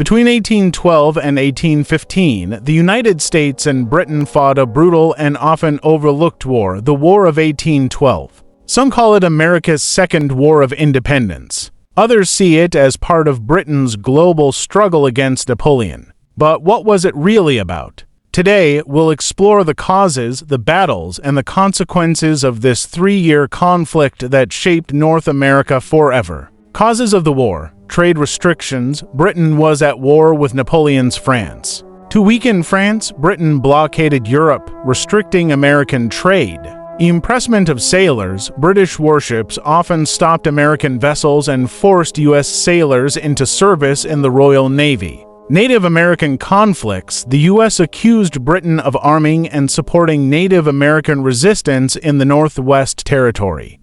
Between 1812 and 1815, the United States and Britain fought a brutal and often overlooked war, the War of 1812. Some call it America's Second War of Independence. Others see it as part of Britain's global struggle against Napoleon. But what was it really about? Today, we'll explore the causes, the battles, and the consequences of this three-year conflict that shaped North America forever. Causes of the war: trade restrictions. Britain was at war with Napoleon's France. To weaken France, Britain blockaded Europe, restricting American trade. Impressment of sailors. British warships often stopped American vessels and forced U.S. sailors into service in the Royal Navy. Native American conflicts. The U.S. accused Britain of arming and supporting Native American resistance in the Northwest Territory.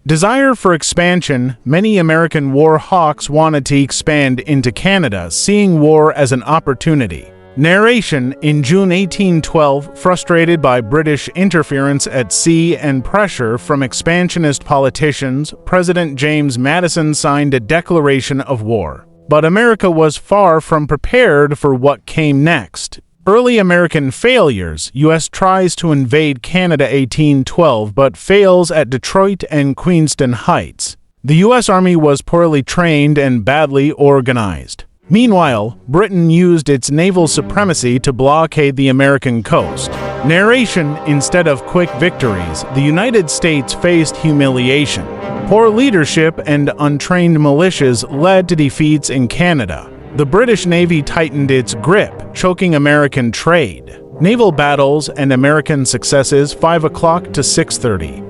Desire for expansion. Many American war hawks wanted to expand into Canada, seeing war as an opportunity. Narration. In June 1812, frustrated by British interference at sea and pressure from expansionist politicians, President James Madison signed a declaration of war. But America was far from prepared for what came next. Early American failures. U.S. tries to invade Canada 1812 but fails at Detroit and Queenston Heights. The U.S. Army was poorly trained and badly organized. Meanwhile, Britain used its naval supremacy to blockade the American coast. Narration. Instead of quick victories, the United States faced humiliation. Poor leadership and untrained militias led to defeats in Canada. The British Navy tightened its grip, choking American trade. Naval battles and American successes, 5 o'clock to 6:30.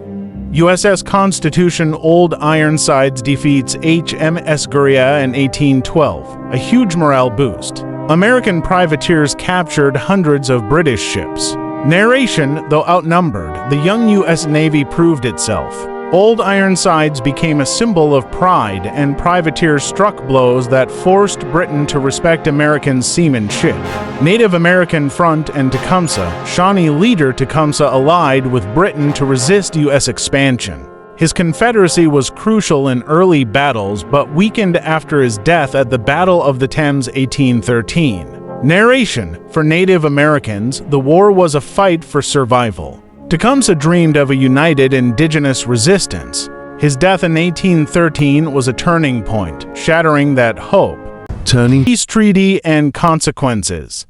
USS Constitution Old Ironsides defeats HMS Guerriere in 1812, a huge morale boost. American privateers captured hundreds of British ships. Narration. Though outnumbered, the young U.S. Navy proved itself. Old Ironsides became a symbol of pride, and privateers struck blows that forced Britain to respect American seamanship. Native American Front and Tecumseh. Shawnee leader Tecumseh allied with Britain to resist U.S. expansion. His confederacy was crucial in early battles, but weakened after his death at the Battle of the Thames 1813. Narration. For Native Americans, the war was a fight for survival. Tecumseh dreamed of a united indigenous resistance. His death in 1813 was a turning point, shattering that hope. Peace Treaty and consequences.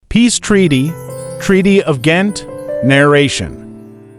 Peace Treaty, Treaty of Ghent. Narration.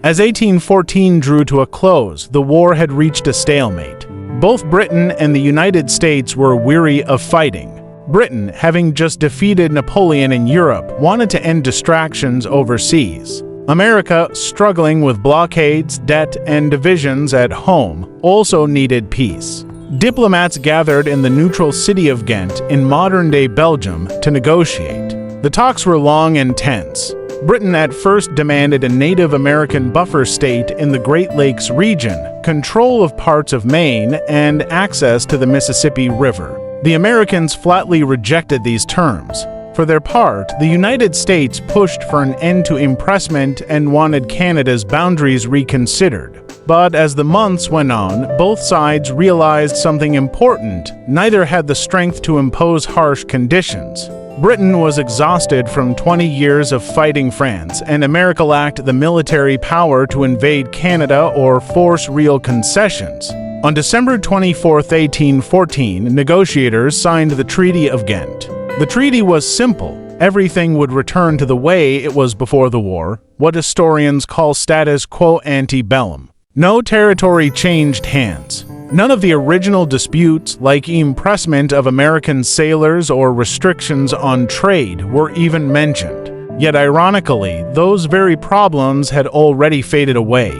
As 1814 drew to a close, the war had reached a stalemate. Both Britain and the United States were weary of fighting. Britain, having just defeated Napoleon in Europe, wanted to end distractions overseas. America, struggling with blockades, debt, and divisions at home, also needed peace. Diplomats gathered in the neutral city of Ghent in modern-day Belgium to negotiate. The talks were long and tense. Britain at first demanded a Native American buffer state in the Great Lakes region, control of parts of Maine, and access to the Mississippi River. The Americans flatly rejected these terms. For their part, the United States pushed for an end to impressment and wanted Canada's boundaries reconsidered. But as the months went on, both sides realized something important. Neither had the strength to impose harsh conditions. Britain was exhausted from 20 years of fighting France, and America lacked the military power to invade Canada or force real concessions. On December 24, 1814, negotiators signed the Treaty of Ghent. The treaty was simple. Everything would return to the way it was before the war, what historians call status quo ante bellum. No territory changed hands. None of the original disputes, like impressment of American sailors or restrictions on trade, were even mentioned. Yet ironically, those very problems had already faded away.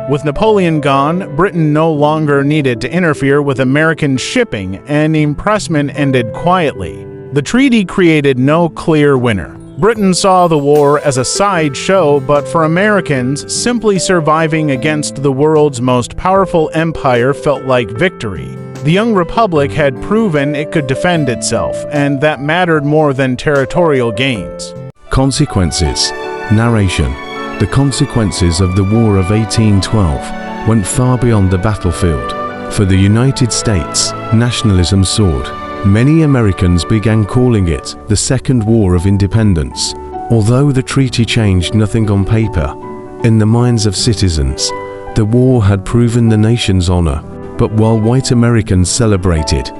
With Napoleon gone, Britain no longer needed to interfere with American shipping, and impressment ended quietly. The treaty created no clear winner. Britain saw the war as a sideshow, but for Americans, simply surviving against the world's most powerful empire felt like victory. The young republic had proven it could defend itself, and that mattered more than territorial gains. Consequences. Narration. The consequences of the War of 1812 went far beyond the battlefield. For the United States, nationalism soared. Many Americans began calling it the Second War of Independence. Although the treaty changed nothing on paper, in the minds of citizens, the war had proven the nation's honor. But while white Americans celebrated,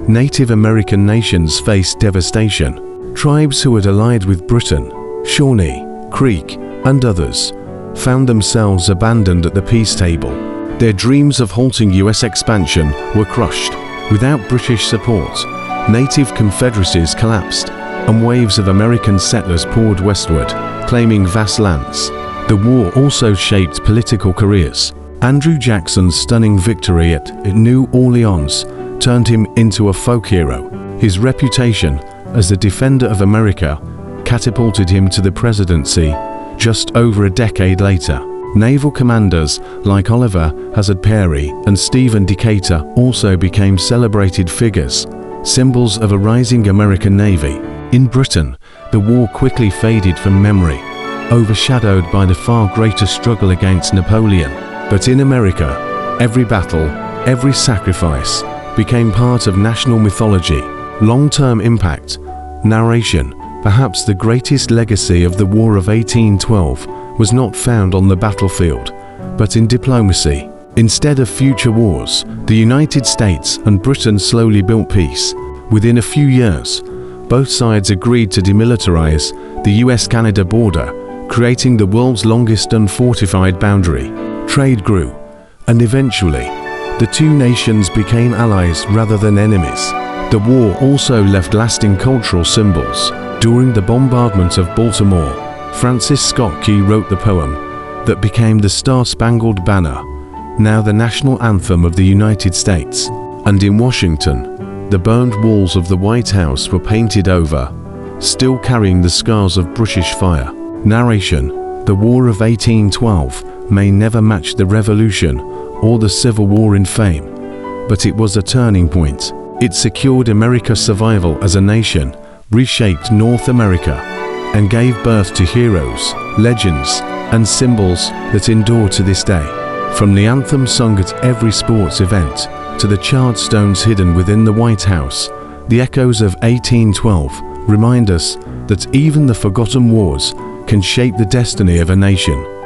Native American nations faced devastation. Tribes who had allied with Britain, Shawnee, Creek, and others, found themselves abandoned at the peace table. Their dreams of halting US expansion were crushed. Without British support, native confederacies collapsed, and waves of American settlers poured westward, claiming vast lands. The war also shaped political careers. Andrew Jackson's stunning victory at New Orleans turned him into a folk hero. His reputation as the defender of America catapulted him to the presidency just over a decade later. Naval commanders like Oliver Hazard Perry and Stephen Decatur also became celebrated figures, symbols of a rising American Navy. In Britain, the war quickly faded from memory, overshadowed by the far greater struggle against Napoleon. But in America, every battle, every sacrifice became part of national mythology. Long-term impact, narration, perhaps the greatest legacy of the War of 1812, was not found on the battlefield, but in diplomacy. Instead of future wars, the United States and Britain slowly built peace. Within a few years, both sides agreed to demilitarize the US-Canada border, creating the world's longest unfortified boundary. Trade grew, and eventually, the two nations became allies rather than enemies. The war also left lasting cultural symbols. During the bombardment of Baltimore, Francis Scott Key wrote the poem that became the Star-Spangled Banner, now the national anthem of the United States. And in Washington, the burned walls of the White House were painted over, still carrying the scars of British fire. Narration: the War of 1812 may never match the Revolution or the Civil War in fame, but it was a turning point. It secured America's survival as a nation, reshaped North America, and gave birth to heroes, legends, and symbols that endure to this day. From the anthem sung at every sports event to the charred stones hidden within the White House, the echoes of 1812 remind us that even the forgotten wars can shape the destiny of a nation.